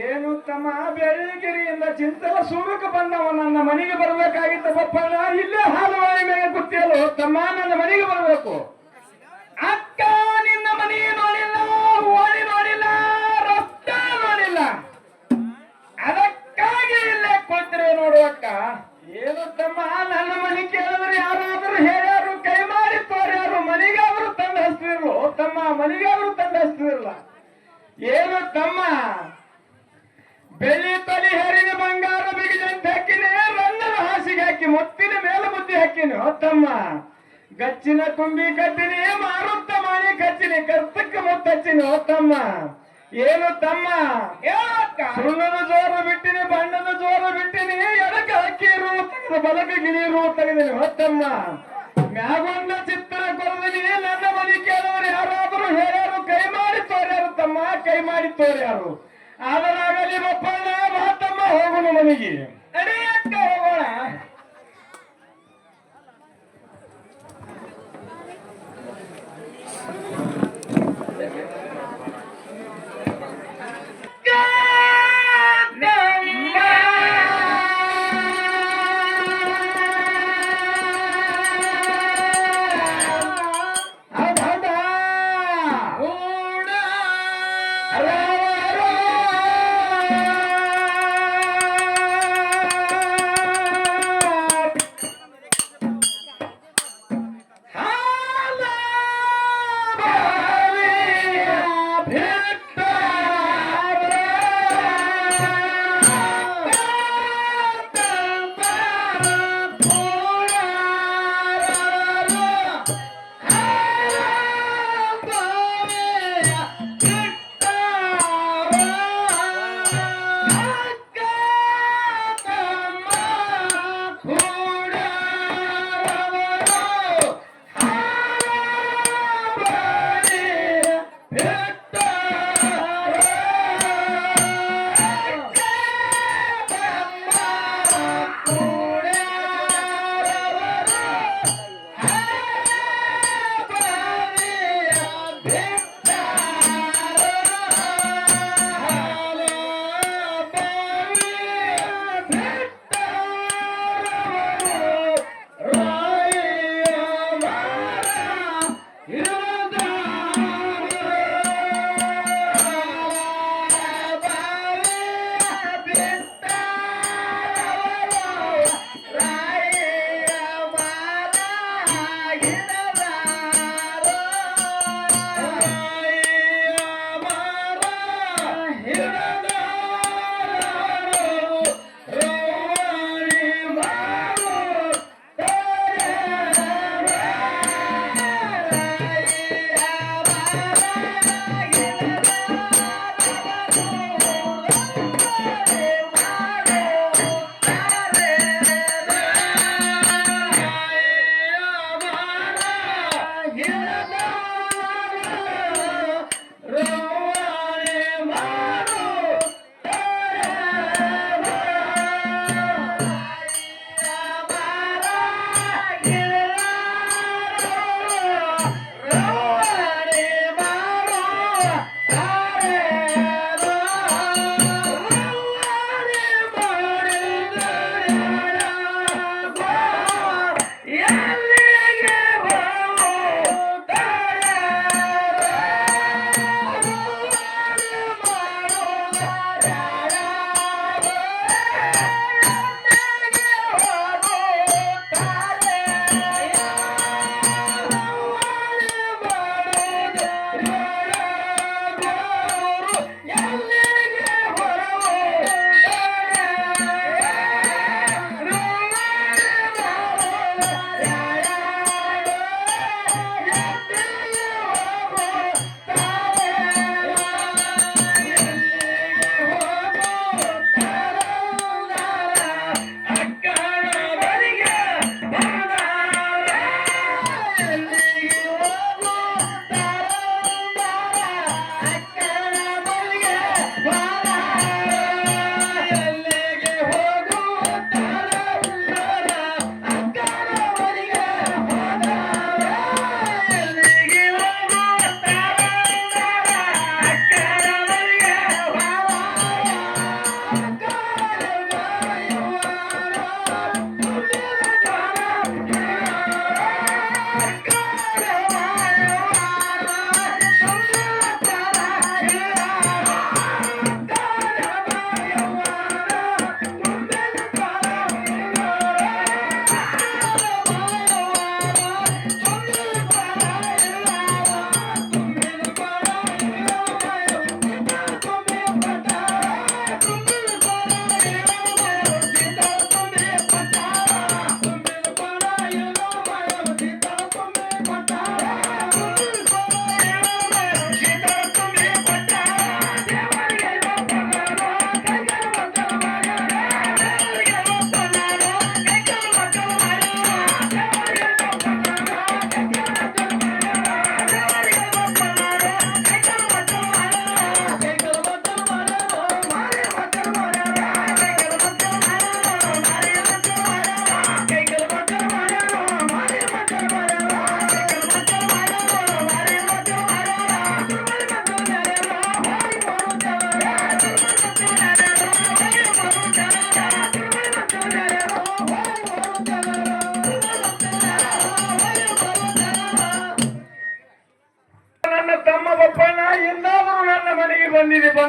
ಏನು ತಮ್ಮ ಬೆಳಗಿರಿಯಿಂದ ಚಿಂತಲ ಸೂರಕ ಬಂದವ ನನ್ನ ಮನೆಗೆ ಬರ್ಬೇಕಾಗಿತ್ತ ಬಪ್ಪಣ್ಣ ಇಲ್ಲೇ ಹಾಲುವಾಯಿ ಮೇಲೆ ಗೊತ್ತಿಲ್ಲ ತಮ್ಮ ನನ್ನ ಮನೆಗೆ ಬರ್ಬೇಕು ಅಕ್ಕ ನಿನ್ನ ಮನೆ ನೋಡಿಲ್ಲ ಓಣಿ ನೋಡಿಲ್ಲ ರಸ್ತೆ ನೋಡಿಲ್ಲ ಅದಕ್ಕಾಗಿ ಇಲ್ಲೇ ಕೊಡ್ತೀರಿ ನೋಡು ಅಕ್ಕ ಏನು ತಮ್ಮ ನನ್ನ ಮನೆ ಕೇಳಿದ್ರೆ ಯಾರಾದ್ರೂ ಹೇಳ್ಯಾರು ಕೈ ಮಾಡಿ ತೋರ್ಯಾರು ಮನೆಗಾದ್ರು ತಂದು ಹಸ್ತಿರ್ಲು ತಮ್ಮ ಮನೆಗಾದ್ರು ತಂದು ಹಸ್ತಿರ್ಲ ಏನು ತಮ್ಮ ಬೆಳ್ಳಿ ತಲೆ ಹೆರಿನ ಬಂಗಾರ ಬಿಗಿದಂತ ಹಾಕಿನಿ ರಂಗನ ಹಾಸಿಗೆ ಹಾಕಿ ಮುತ್ತಿನ ಮೇಲೆ ಮುದ್ದೆ ಹಾಕಿನಿ ತಮ್ಮ ಗಚ್ಚಿನ ಕುಂಬಿ ಕಟ್ಟಿನಿ ಮಾರುತ್ತ ಮಾಡಿ ಕಚ್ಚಿನಿ ಕರ್ತಕ್ಕ ಮುತ್ತಚ್ಚಿನಿ ತಮ್ಮ ಏನು ತಮ್ಮ ಸುಣ್ಣದ ಜೋರು ಬಿಟ್ಟಿನಿ ಬಣ್ಣದ ಜೋರು ಬಿಟ್ಟಿನಿ ಎಡಕ ಅಕ್ಕಿರು ತೆಗೆದು ಬಲಕ ಗಿಳಿರು ತೆಗೆದಿನಿ ತಮ್ಮ ಮ್ಯಾಗೊಂಡ ಚಿತ್ತರ ಕೊರದಿನಿ ನನ್ನ ಮನೆ ಕೇಳೋರು ಯಾರಾದರೂ ಹೇಳ್ಯಾರು ಕೈ ಮಾಡಿ ತೋರ್ಯಾರು ತಮ್ಮ ತಮ್ಮ ಕೈ ಮಾಡಿ ತೋರ್ಯಾರು. ಅದರಾಗಲಿ ಬಪ್ಪಣ್ಣ ಮಾತಮ್ಮ ಹೋಗುಣ ಮನೆಗೆ. ಅಡಿ ಅಕ್ಕ ಹೋಗೋಣ.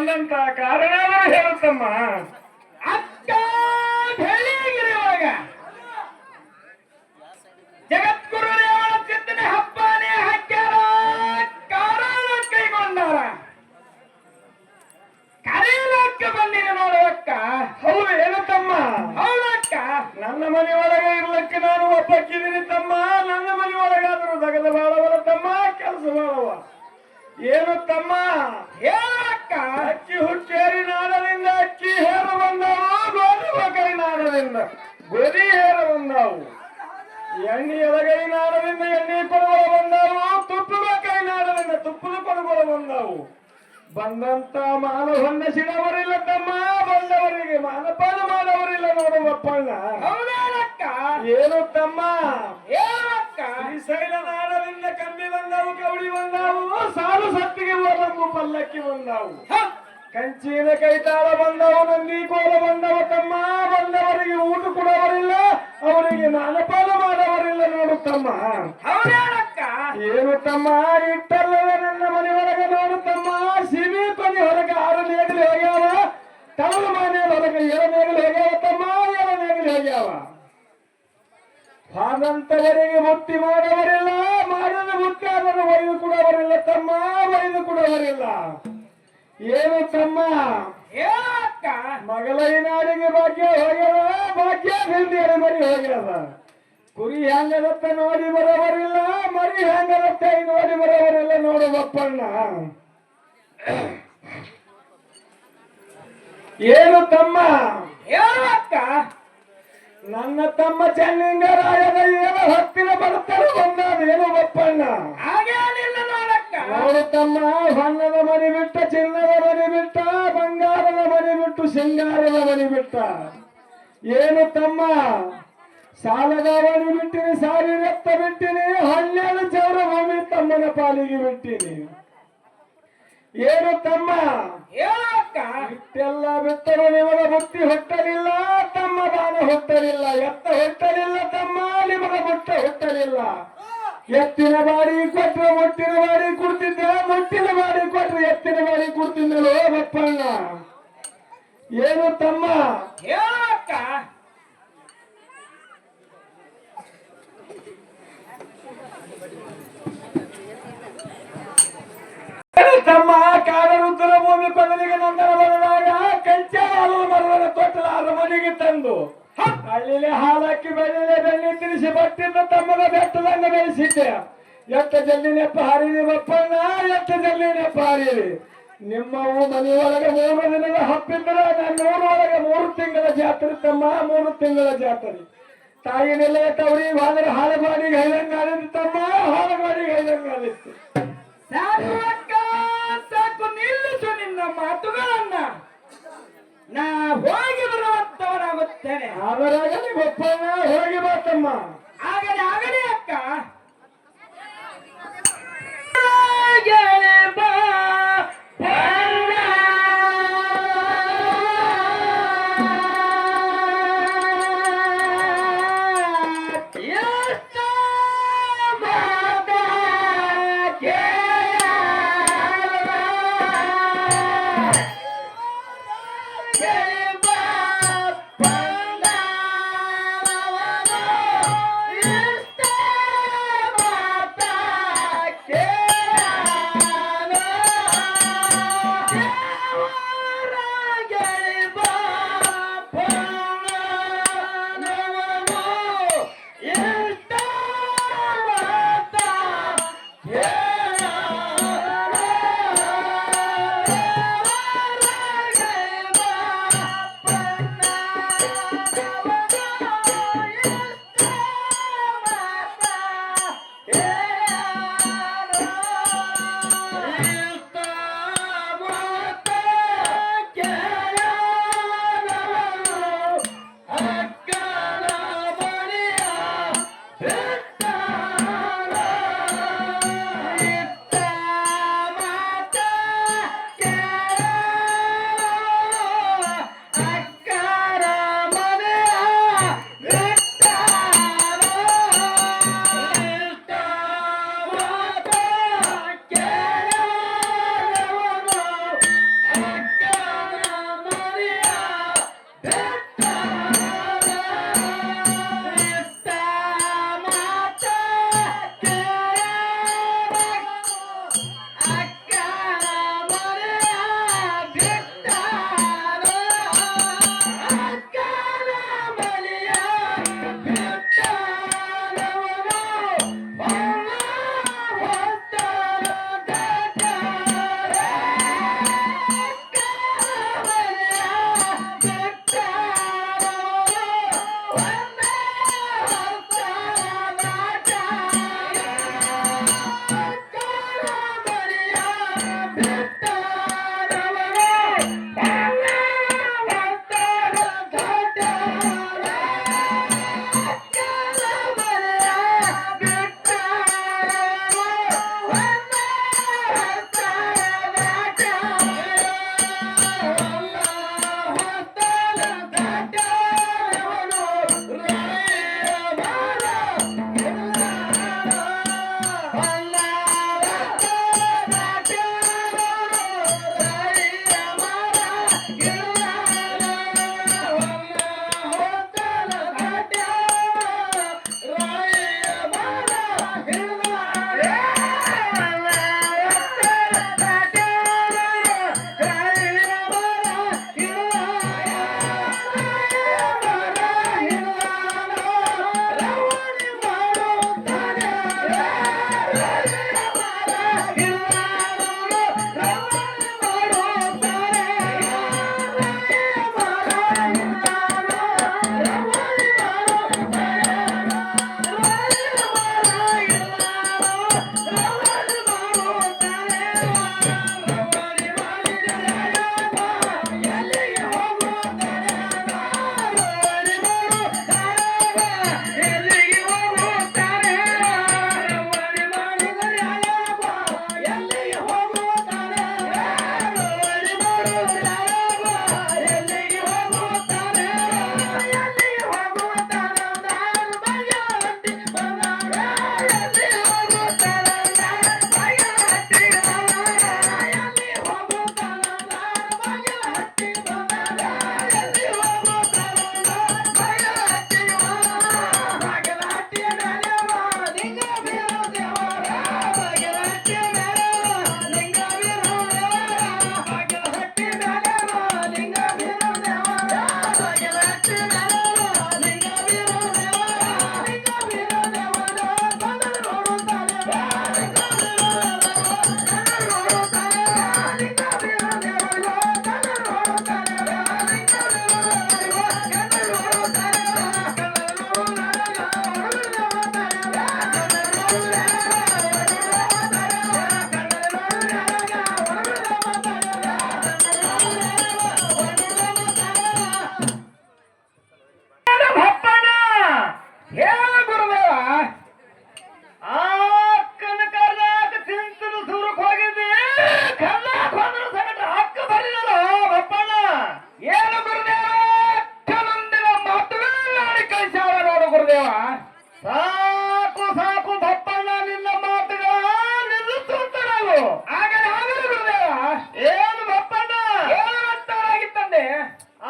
ಬಂದಂತ ಕಾರಣ ಹೇಳುತ್ತಮ್ಮ. ಅಕ್ಕ ಬೆಳಿಗಿರಿ ಒಳಗ ಜಗದ್ಗುರು ರೇವಣ ಸಿದ್ಧನ ಹಬ್ಬನೇ ಹಾಕ್ಯಾರ, ಕಾರಣ ಕೈಗೊಂಡಾರ. ಕರೀಲಕ್ಕ ಬಂದಿನ ನೋಡುವಕ್ಕ. ಹೌದು ಏನು ತಮ್ಮ? ಹೌದಕ್ಕ. ನನ್ನ ಮನೆ ಒಳಗೆ ಇರ್ಲಕ್ಕೆ ನಾನು ಒಪ್ಪಕ್ಕಿದ್ದೀನಿ ತಮ್ಮ. ನನ್ನ ಮನೆ ಒಳಗಾದ್ರೂ ದಗದ ಬಾಳವಲ್ಲ ತಮ್ಮ, ಕೆಲಸ ಬಾಳವ. ಏನು ತಮ್ಮ? ಹೇಳಕ್ಕ. ಅಕ್ಕಿ ಹುಟ್ಟೇರಿ ನಾಡದಿಂದ ಅಕ್ಕಿ ಹೇರು ಬಂದವು, ಗೋಧಿ ಒಕ್ಕರಿ ನಾಡದಿಂದ ಗೋಧಿ ಹೇರು ಬಂದವು. ಎಣ್ಣೆ ಎಡಗೈ ನಾಡದಿಂದ ಎಣ್ಣೆ ಕೊಡುಗಳು ಬಂದವು, ತುಪ್ಪದ ಕೈ ನಾಡದಿಂದ ತುಪ್ಪದ ಕೊಡುಗಳು ಬಂದವು. ಬಂದಂತ ಮಾನವನ್ನ ಸಿಡವರಿಲ್ಲ ತಮ್ಮ, ಬಂದವರಿಗೆ ಮಾನಪಾನ ಮಾಡವರಿಲ್ಲ ನೋಡು ಅಪ್ಪಣ್ಣ. ಹೌದೇನಕ್ಕ. ಏನು ತಮ್ಮ? ಹೇಳಕ್ಕ. ಶ್ರೀಶೈಲ ನಾಡದಿಂದ ಕಮ್ಮಿ ಬಂದವು, ಕವಡಿ ಬಂದವು, ಸಾಲು ಸತ್ತಿಗೆ ಹೋದಂಗು ಪಲ್ಲಕ್ಕಿ ಬಂದವು. ಕಂಚಿನ ಕೈತಾಳ ಬಂದವು, ನಂದಿ ಕೋಲ ಬಂದವ ತಮ್ಮ. ಬಂದವರಿಗೆ ಊಟ ಕೊಡವರಿಲ್ಲ, ಅವರಿಗೆ ಮಾನಪಾನ ಮಾಡವರಿಲ್ಲ ನೋಡು ತಮ್ಮ. ಹೌದೇನಕ್ಕ. ಏನು ತಮ್ಮ? ಇಟ್ಟಲ್ಲವೇ ನನ್ನ ಮನೆ ಒಳಗೆ ನೋಡು ತಮ್ಮ. ಸಿಮಿ ಕೊನೆ ಹೊರಗೆ 6 ನೇಗಲು ಹೋಗ್ಯಾವ, ತವಳು ಮನೆ ಹೊರಗೆ 7 ನೇಗಲು ಹೋಗ್ಯಾವ ತಮ್ಮ, 7 ನೇಗಲು ಹೋಗ್ಯಾವ. ಹಾಗಂತವರಿಗೆ ಮುಟ್ಟಿ ಮಾಡವರಿಲ್ಲ, ಮಾಡಿದ ಮುಟ್ಟಿ ಅದನ್ನು ಒಯ್ದು ಕೊಡವರಿಲ್ಲ ತಮ್ಮ, ಒಯ್ದು ಕೊಡವರಿಲ್ಲ. ಏನು ತಮ್ಮ? ಹೇಳಕ್ಕ. ಮಗಳೈ ನಾಡಿಗೆ ಭಾಗ್ಯ ಹೋಗ್ಯದ, ಭಾಗ್ಯ ಹಿಂದಿಯರ ಮರಿ ಹೋಗ್ಯದ. ಕುರಿ ಹೆಂಗದತ್ತ ನೋಡಿ ಬರೋವರಿಲ್ಲ, ಮರಿ ಹೆಂಗದತ್ತ ನೋಡಿ ಬರೋವರಿಲ್ಲ ನೋಡು ಬಪ್ಪಣ್ಣ. ಏನು ತಮ್ಮ? ಹೇಳಕ್ಕ. ನನ್ನ ತಮ್ಮ ಚೆನ್ನಿಂಗರಾಯದ ಏನು ಹತ್ತಿರ ಬರ್ತಾರೆ ಬಂದೇನು ಬಪ್ಪಣ್ಣ. ಹಾಗೇನಿಲ್ಲ ನೋಡಕ್ಕ. ನೋಡು ತಮ್ಮ, ಹೊನ್ನದ ಮನೆ ಬಿಟ್ಟ, ಚಿನ್ನದ ಮನೆ ಬಿಟ್ಟ, ಬಂಗಾರದ ಮನೆ ಬಿಟ್ಟು ಸಿಂಗಾರದ ಮನೆ ಬಿಟ್ಟ. ಏನು ತಮ್ಮ? ಸಾಲದ ಮನೆ ಬಿಟ್ಟಿನಿ, ಸಾರಿ ರಕ್ತ ಬಿಟ್ಟಿನಿ, 12 ಚೌರ ಭೂಮಿ ತಮ್ಮನ ಪಾಲಿಗೆ ಬಿಟ್ಟಿನಿ. ಏನು ತಮ್ಮ? ಹೇಳಕ್ಕ. ಇಷ್ಟೆಲ್ಲ ಬಿಟ್ಟರು ನಿಮಗ ಬುತ್ತಿ ಹೊಟ್ಟಲಿಲ್ಲ ತಮ್ಮ, ಬಾನ ಹೊಟ್ಟಲಿಲ್ಲ, ಎತ್ತ ಹೊಟ್ಟಲಿಲ್ಲ ತಮ್ಮ, ನಿಮಗ ಬುಟ್ಟ ಹೊಟ್ಟಲಿಲ್ಲ. ಎತ್ತಿನ ಬಾಡಿ ಕೊಟ್ರೆ ಮುಟ್ಟಿನ ಬಾಡಿ ಕೊಡ್ತಿದ್ದೆ, ಮುಟ್ಟಿನ ಬಾಡಿ ಕೊಟ್ರೆ ಎತ್ತಿನ ಬಾಡಿ ಕೊಡ್ತಿದ್ದಲು ಬಪ್ಪಣ್ಣ. ಏನು ತಮ್ಮ? ಹೇಳಕ್ಕ. ತಮ್ಮ, ಕಾಡರುದ್ರ ಭೂಮಿ ಕೊಡಲಿಗೆ ನಂತರ ಬರದಾಗ ಕಂಚ ಹಾಲು ಮರದ ತೊಟ್ಟಲ ಅರಮನೆಗೆ ತಂದು ಹಳ್ಳಿಲೆ ಹಾಲಕ್ಕಿ ಬೆಳ್ಳಿಲೆ ಬೆಣ್ಣೆ ತಿನಿಸಿ ಬರ್ತಿದ್ದ ತಮ್ಮಗ ಬೆಟ್ಟದಂಗ ಬೆಳೆಸಿದ್ದೆ. ಎತ್ತ ಜಲ್ದಿ ನೆಪ್ಪ ಹಾರಿರಿ ಬಪ್ಪಣ್ಣ, ಎತ್ತ ಜಲ್ದಿ ನೆಪ್ಪ ಹಾರಿರಿ. ನಿಮ್ಮವು ಮನೆಯೊಳಗೆ 3 ದಿನದ ಹಬ್ಬಿದ್ರ, ನನ್ನ ಊರೊಳಗೆ 3 ತಿಂಗಳ ಜಾತ್ರೆ ತಮ್ಮ, 3 ತಿಂಗಳ ಜಾತ್ರೆ. ತಾಯಿನೆಲ್ಲ ತವರಿಗೆ ಹೋದ್ರೆ ಹಾಳುಗಾಡಿಗೆ ಹೈದಂಗಾಲಿತ್ತು ತಮ್ಮ, ಹಾಳುಗಾಡಿಗೆ ಹೈದಂಗಾಲಿತ್ತು. ಸಾಕು ಅಕ್ಕ, ಸಾಕು, ನಿಲ್ಲಿಸು ನಿನ್ನ ಮಾತುಗಳನ್ನ. ನಾ ಹೋಗಿ ಬರುವಂತವನಾಗುತ್ತೇನೆ. ಅದರಾಗಲಿ ಬಪ್ಪಣ್ಣ, ಹೋಗಿ ಬಾ ತಮ್ಮ. ಆಗಲಿ ಆಗಲಿ ಅಕ್ಕ.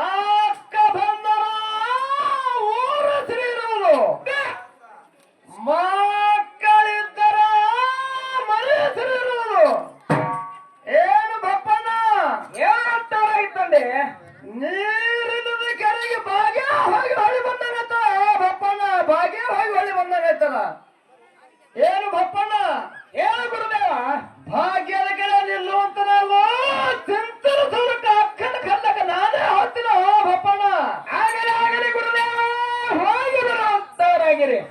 ಆ ಅಕ್ಕ ಬಂದರ ಊರ ಹೆಸರು ಇರುವುದು, ಮಕ್ಕಳಿದ್ದರ ಮನೆ ಹೆಸರು ಇರುವುದು. ಏನು ಬಪ್ಪಣ್ಣ ಏನಂತಾರ ಇದ್ದಂಡೆ ನೀರಿಲ್ಲದ ಕೆರೆಗೆ ಭಾಗ್ಯ ಹೋಗಿ ಹೊಳಿ ಬಂದಂಗತ್ತ. ಬಪ್ಪಣ್ಣ ಭಾಗ್ಯ ಹೋಗಿ ಹೊಳಿ ಬಂದಂಗತ್ತಲ್ಲ. ಏನು ಬಪ್ಪಣ್ಣ ಹೇಳು ಗುರುದೇವ. ಭಾಗ್ಯದ ಕೆರೆ ನಿಲ್ಲುವಂತ ನಾವು ತಿಂತರ ಸೌರಕ್ಕೆ ಅಕ್ಕನ ಕಲ್ಲಕ ನಾನೇ ಹೋಗ್ತೀನ ಬಪ್ಪಣ್ಣ. ಆಗಲಿ ಆಗಲಿ ಗುರುದೇವ, ಹೋಗಿ ಬರುವಂತವರಾಗಿರಿ.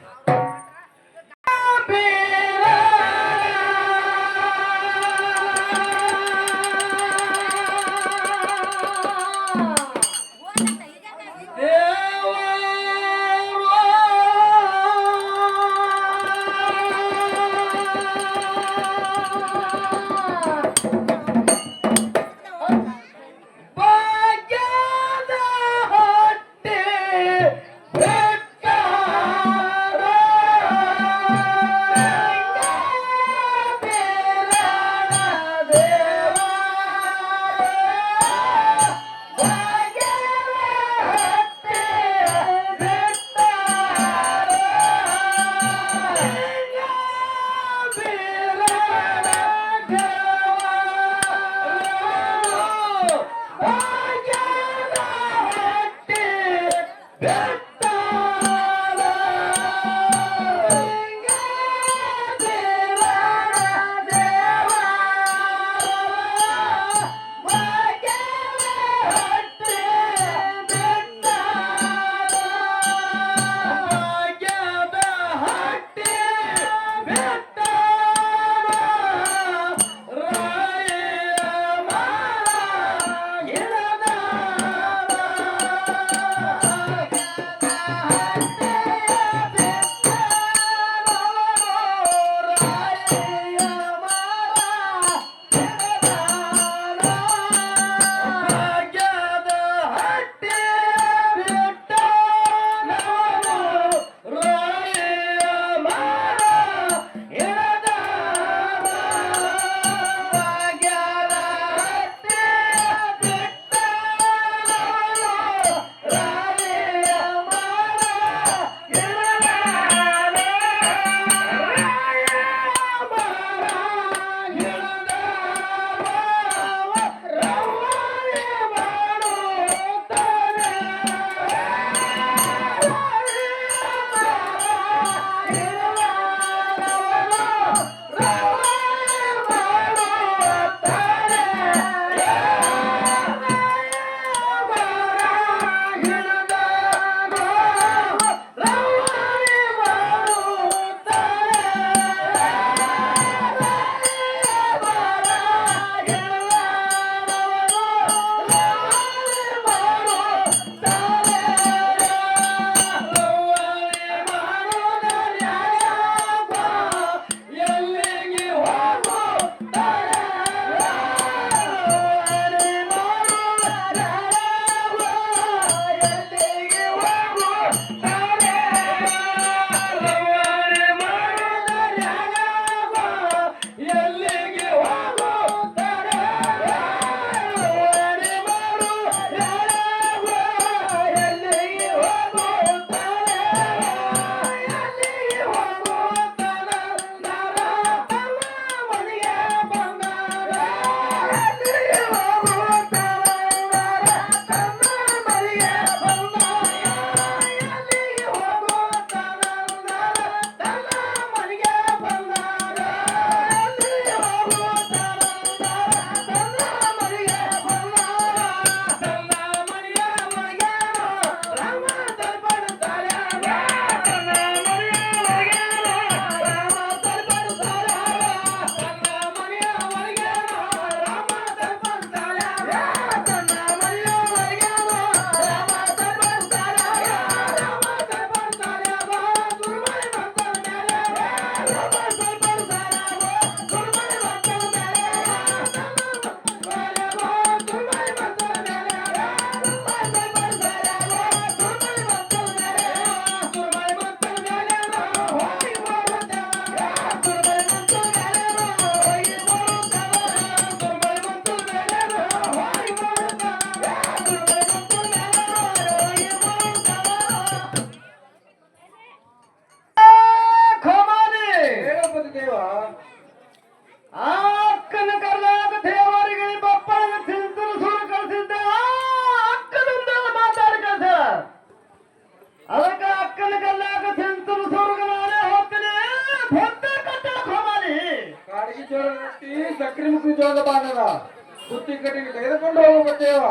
ಬುತ್ತಿ ಕಟ್ಟಿಗೆ ತೆಗೆದುಕೊಂಡು ಹೋಗುತ್ತೇವ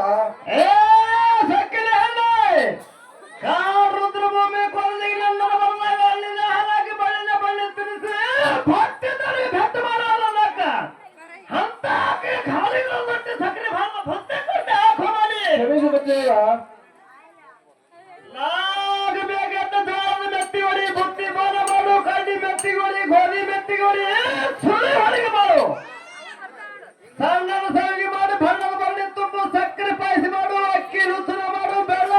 ಏ ಸಕ್ಕಿನ ಹಣ್ಣೆ ರುದ್ರಭೂಮಿ ಕೊಲ್ಲಿಗೆ ನನ್ನ ಬಂದಾಗ ಅಲ್ಲಿನ ಹಾಲಾಗಿ ಬಳ್ಳಿನ ಬಳ್ಳಿ ತಿನ್ನಿಸಿ ಭಕ್ತಿದಲ್ಲಿ ಭಕ್ತ ಮಾಡೋದಕ್ಕ ಅಂತ ಖಾಲಿಗಳೊಂದೊಟ್ಟೆ ಸಕ್ಕರೆ ಭಾಗ ಭಕ್ತಿ ಕೊಟ್ಟೆ ಹಾಕೋ ಮಾಡಿ ಕ್ಷಮಿಸುತ್ತೇವ ಲಾಗಬೇಕಂತ ಜೋಳದ ಮೆತ್ತಿಗೊಡಿ ಬುತ್ತಿ ಬಾನ ಮಾಡು ಕಡ್ಡಿ ಮೆತ್ತಿಗೊಡಿ ಗೋಧಿ ಮೆತ್ತಿಗೊಡಿ ಸುಳಿ ಹೊರಗೆ ಮಾಡು ಸಣ್ಣದ ಸಾವಿಗೆ ಮಾಡು ಬಣ್ಣದ ಬಳ್ಳಿ ತುಂಬು ಸಕ್ಕರೆ ಪಾಯಸ ಮಾಡು ಅಕ್ಕಿ ನುಚ್ಚನ ಮಾಡು ಬೆಲ್ಲ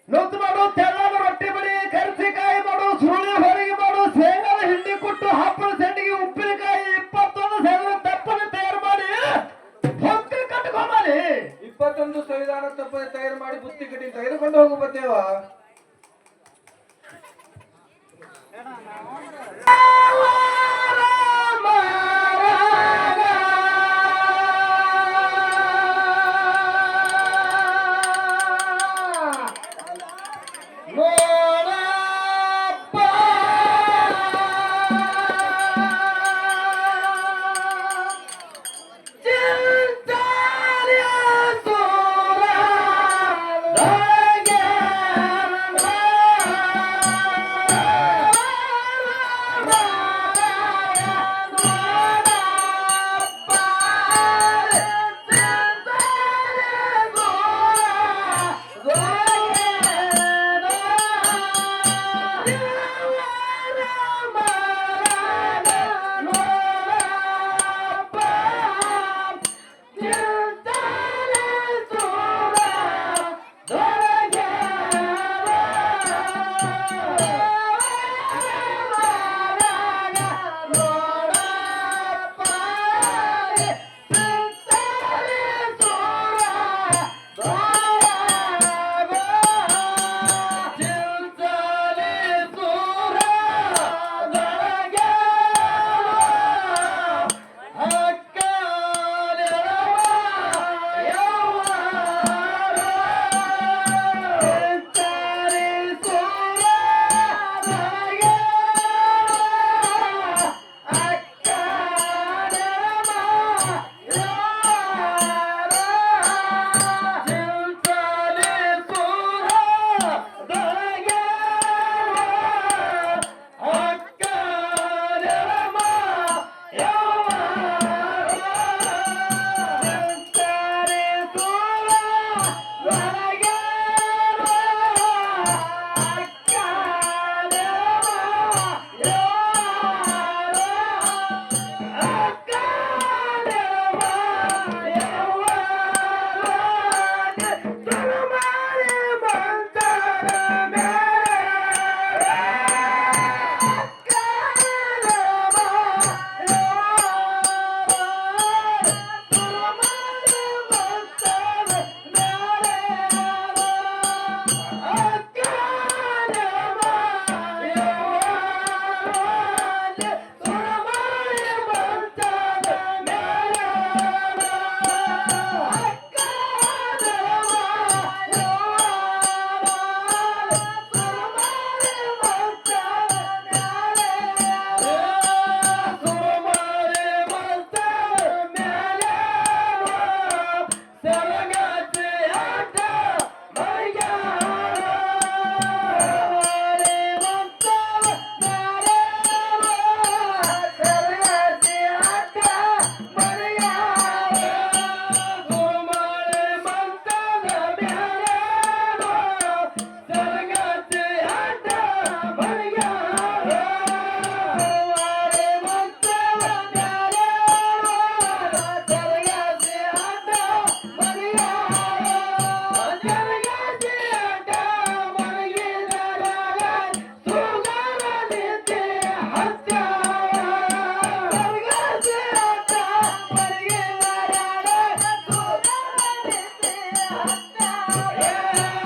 ನುಚ್ಚು ಮಾಡು ತೆಳ್ಳದ ರೊಟ್ಟಿ ಬಡಿ ಕರ್ಸಿಕಾಯಿ ಮಾಡು ಸುಳಿ ಹೊರಗೆ ಮಾಡು ಶೇಂಗಾದ ಹಿಂಡಿ ಕೊಟ್ಟು ಹಪ್ಪಳ ಸೆಂಡಿಗೆ ಉಪ್ಪಿನಕಾಯಿ 21 ಸೇರಿದ ತಪ್ಪನ್ನು ತಯಾರು ಮಾಡಿ ಭಕ್ತಿ ಕಟ್ಕೊಂಬಲಿ 21 ಸಂವಿಧಾನ ತಪ್ಪದೆ ತಯಾರು ಮಾಡಿ ಬುತ್ತಿ ಕಟ್ಟಿಗೆ ತೆಗೆದುಕೊಂಡು ಹೋಗುತ್ತೇವ Yeah.